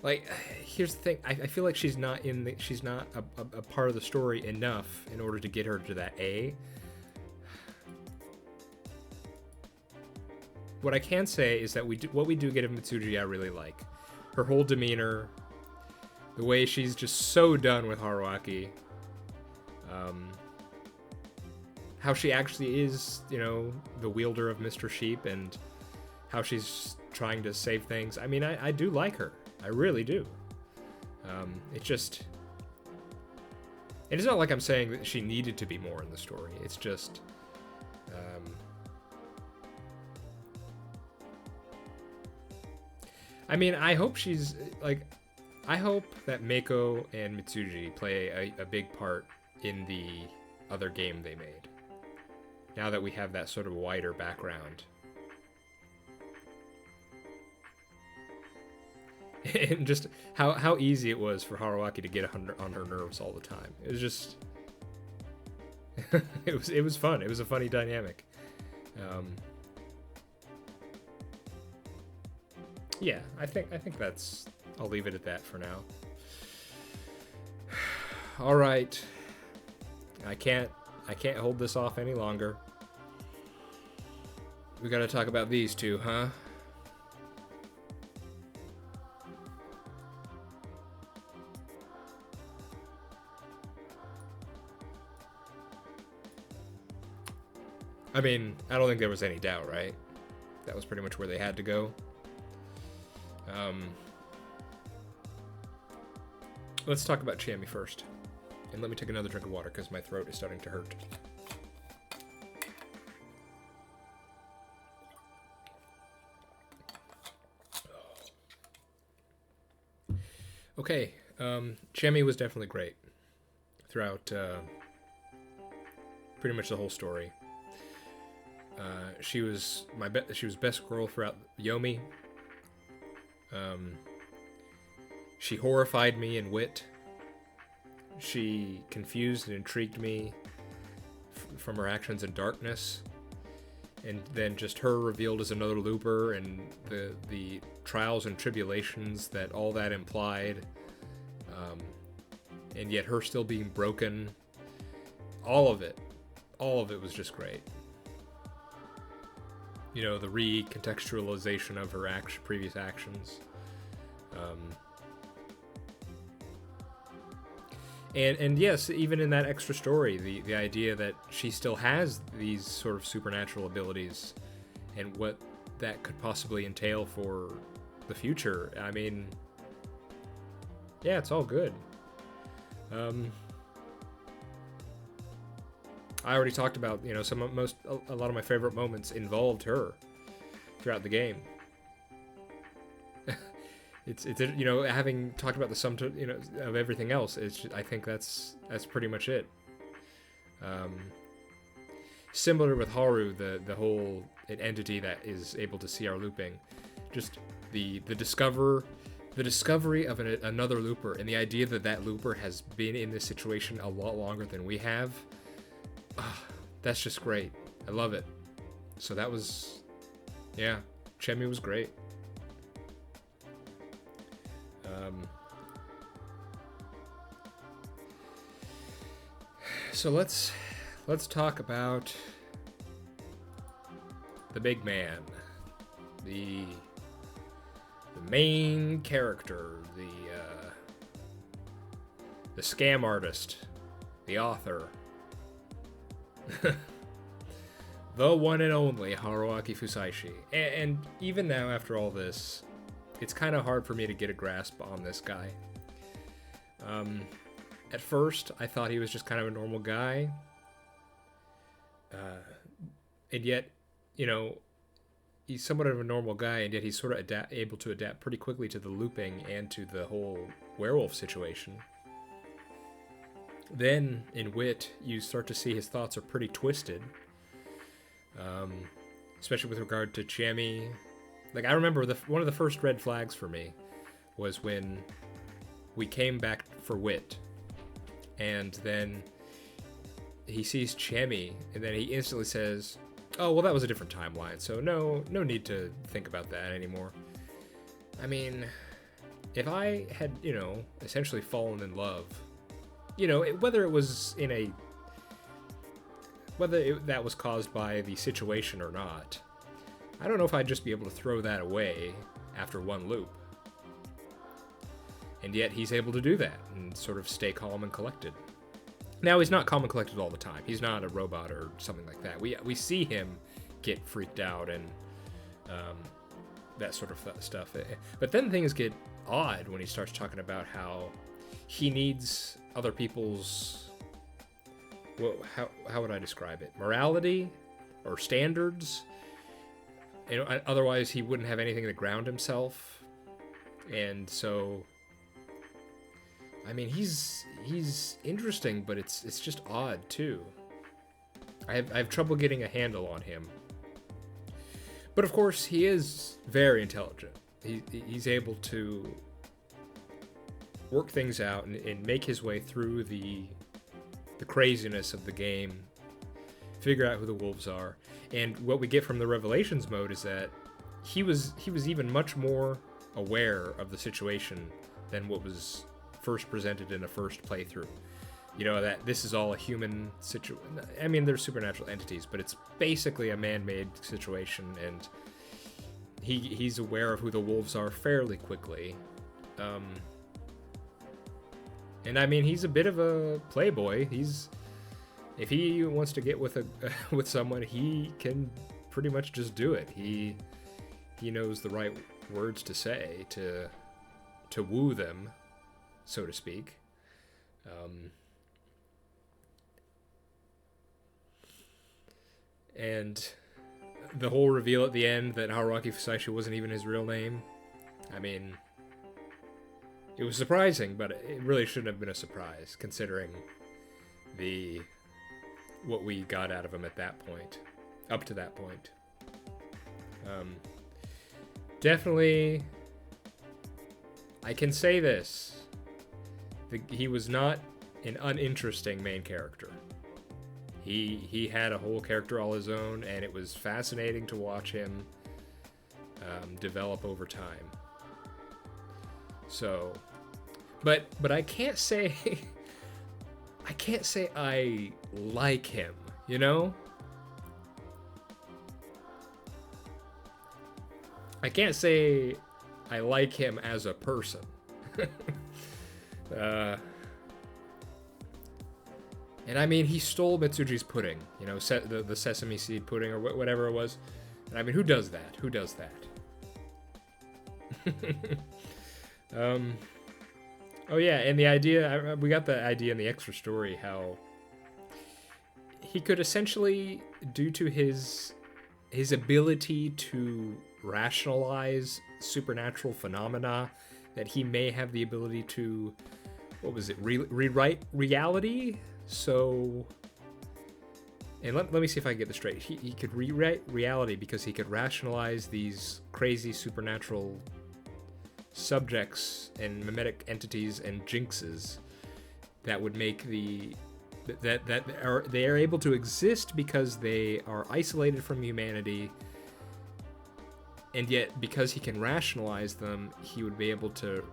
Like, here's the thing. I feel like she's not a part of the story enough in order to get her to that A. What I can say is that what we do get of Mitsuji I really like. Her whole demeanor, the way she's just so done with Haruaki, how she actually is, you know, the wielder of Mr. Sheep, and how she's trying to save things. I mean, I do like her. I really do. It's not like I'm saying that she needed to be more in the story. It's just, I mean, I hope she's, like, I hope that Meiko and Mitsuji play a big part in the other game they made. Now that we have that sort of wider background. And just how easy it was for Haruaki to get on her nerves all the time. It was just... it was fun. It was a funny dynamic. Yeah, I think that's... I'll leave it at that for now. All right. I can't hold this off any longer. We gotta talk about these two, huh? I mean, I don't think there was any doubt, right? That was pretty much where they had to go. Let's talk about Chiemi first. And let me take another drink of water because my throat is starting to hurt. Okay, Chiemi was definitely great throughout pretty much the whole story. She was best girl throughout Yomi. She horrified me in wit. She confused and intrigued me from her actions in darkness. And then just her revealed as another looper, and the trials and tribulations that all that implied. And yet her still being broken. All of it was just great. You know, the recontextualization of her previous actions. And yes, even in that extra story, the idea that she still has these sort of supernatural abilities and what that could possibly entail for the future. I mean, yeah, it's all good. Um, I already talked about, you know, a lot of my favorite moments involved her throughout the game. it's you know, having talked about the you know, of everything else, I think that's pretty much it. Similar with Haru, the whole entity that is able to see our looping, just the discovery of another looper, and the idea that looper has been in this situation a lot longer than we have. That's just great. I love it. So that was, yeah, Chemi was great. So let's talk about the big man, the main character, the scam artist, the author, the one and only Haruaki Fusaishi. And even now, after all this, it's kind of hard for me to get a grasp on this guy. At first, I thought he was just kind of a normal guy. And yet, you know, he's somewhat of a normal guy, and yet he's sort of able to adapt pretty quickly to the looping and to the whole werewolf situation. Then, in Wit, you start to see his thoughts are pretty twisted. Especially with regard to Chemi. Like, I remember one of the first red flags for me was when we came back for Wit, and then he sees Chemi, and then he instantly says, "Oh, well, that was a different timeline, so no need to think about that anymore." I mean, if I had, you know, essentially fallen in love, you know, whether that was caused by the situation or not, I don't know if I'd just be able to throw that away after one loop. And yet he's able to do that and sort of stay calm and collected. Now, he's not calm and collected all the time. He's not a robot or something like that. We see him get freaked out and that sort of stuff. But then things get odd when he starts talking about how he needs other people's... Well, how would I describe it? Morality or standards? You know, otherwise he wouldn't have anything to ground himself. And so... I mean, he's interesting, but it's just odd too. I have trouble getting a handle on him. But of course, he is very intelligent. He's able to work things out and make his way through the craziness of the game, figure out who the wolves are. And what we get from the Revelations mode is that he was even much more aware of the situation than what was first presented in a first playthrough. You know, that this is all a human situation. I mean, they're supernatural entities, but it's basically a man-made situation, and he's aware of who the wolves are fairly quickly. And I mean, he's a bit of a playboy. If he wants to get with someone, he can pretty much just do it. He knows the right words to say to woo them, so to speak. And the whole reveal at the end that Haruaki Fusaishi wasn't even his real name. I mean, it was surprising, but it really shouldn't have been a surprise, considering what we got out of him at that point, up to that point. Definitely, I can say this. He was not an uninteresting main character. He had a whole character all his own, and it was fascinating to watch him develop over time. So, but I can't say I like him, you know? I can't say I like him as a person. And I mean, he stole Mitsuji's pudding, you know, the sesame seed pudding or whatever it was. And I mean, who does that? Who does that? Oh yeah, and the idea, we got the idea in the extra story how he could essentially, due to his ability to rationalize supernatural phenomena, that he may have the ability to, what was it, rewrite reality. So, and let me see if I can get this straight. He could rewrite reality because he could rationalize these crazy supernatural subjects and mimetic entities and jinxes that would make they are able to exist because they are isolated from humanity, and yet because he can rationalize them, he would be able to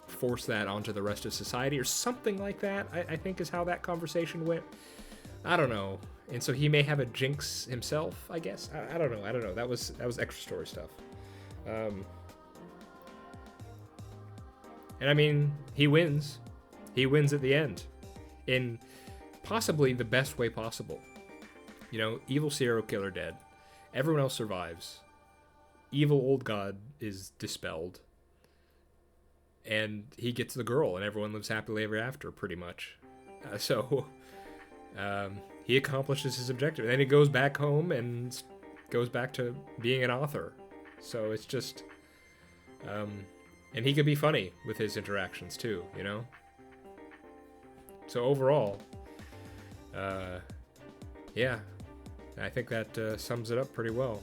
force that onto the rest of society or something like that. I think is how that conversation went. I don't know. And so he may have a jinx himself, I guess. I don't know. That was extra story stuff. And I mean, he wins. He wins at the end in possibly the best way possible. You know, evil serial killer dead. Everyone else survives. Evil old god is dispelled. And he gets the girl, and everyone lives happily ever after, pretty much. He accomplishes his objective. Then he goes back home and goes back to being an author. So it's just... and he could be funny with his interactions, too, you know? So overall, yeah, I think that sums it up pretty well.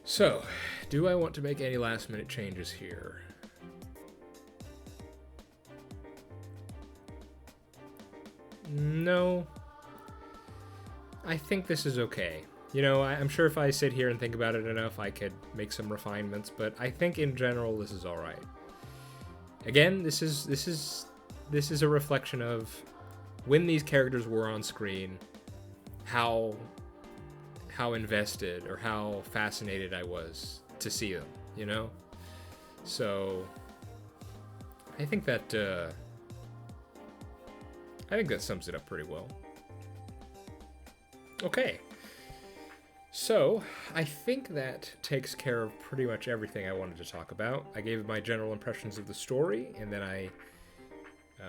So, do I want to make any last-minute changes here? No. I think this is okay. You know, I'm sure if I sit here and think about it enough, I could make some refinements, but I think in general this is all right. Again, this is a reflection of when these characters were on screen, how invested or how fascinated I was to see them, you know? So I think that sums it up pretty well. Okay. So, I think that takes care of pretty much everything I wanted to talk about. I gave my general impressions of the story, and then I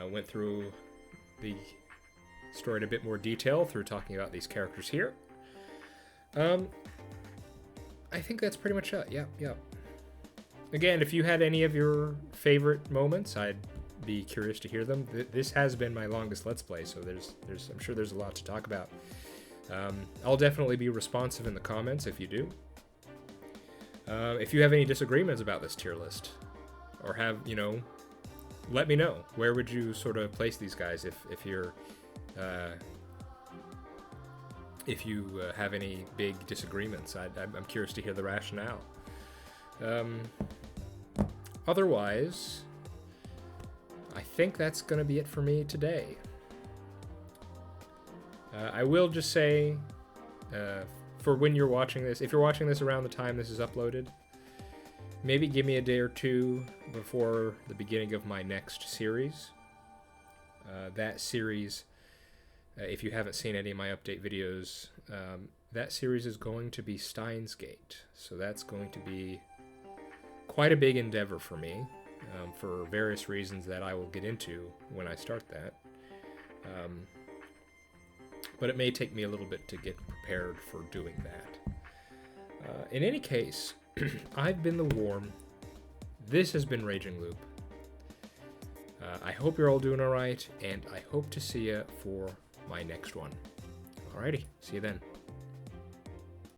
went through the story in a bit more detail through talking about these characters here. I think that's pretty much it. Yep. Again, if you had any of your favorite moments, I'd be curious to hear them. This has been my longest Let's Play, so I'm sure there's a lot to talk about. I'll definitely be responsive in the comments if you do. If you have any disagreements about this tier list, or have, you know, let me know. Where would you sort of place these guys if you have any big disagreements? I'm curious to hear the rationale. Otherwise, I think that's going to be it for me today. I will just say, for when you're watching this, if you're watching this around the time this is uploaded, maybe give me a day or two before the beginning of my next series. That series, if you haven't seen any of my update videos, that series is going to be Steins Gate. So that's going to be quite a big endeavor for me, for various reasons that I will get into when I start that. But it may take me a little bit to get prepared for doing that. In any case, I've been the Worm. This has been Raging Loop. I hope you're all doing alright, and I hope to see you for my next one. Alrighty, see you then.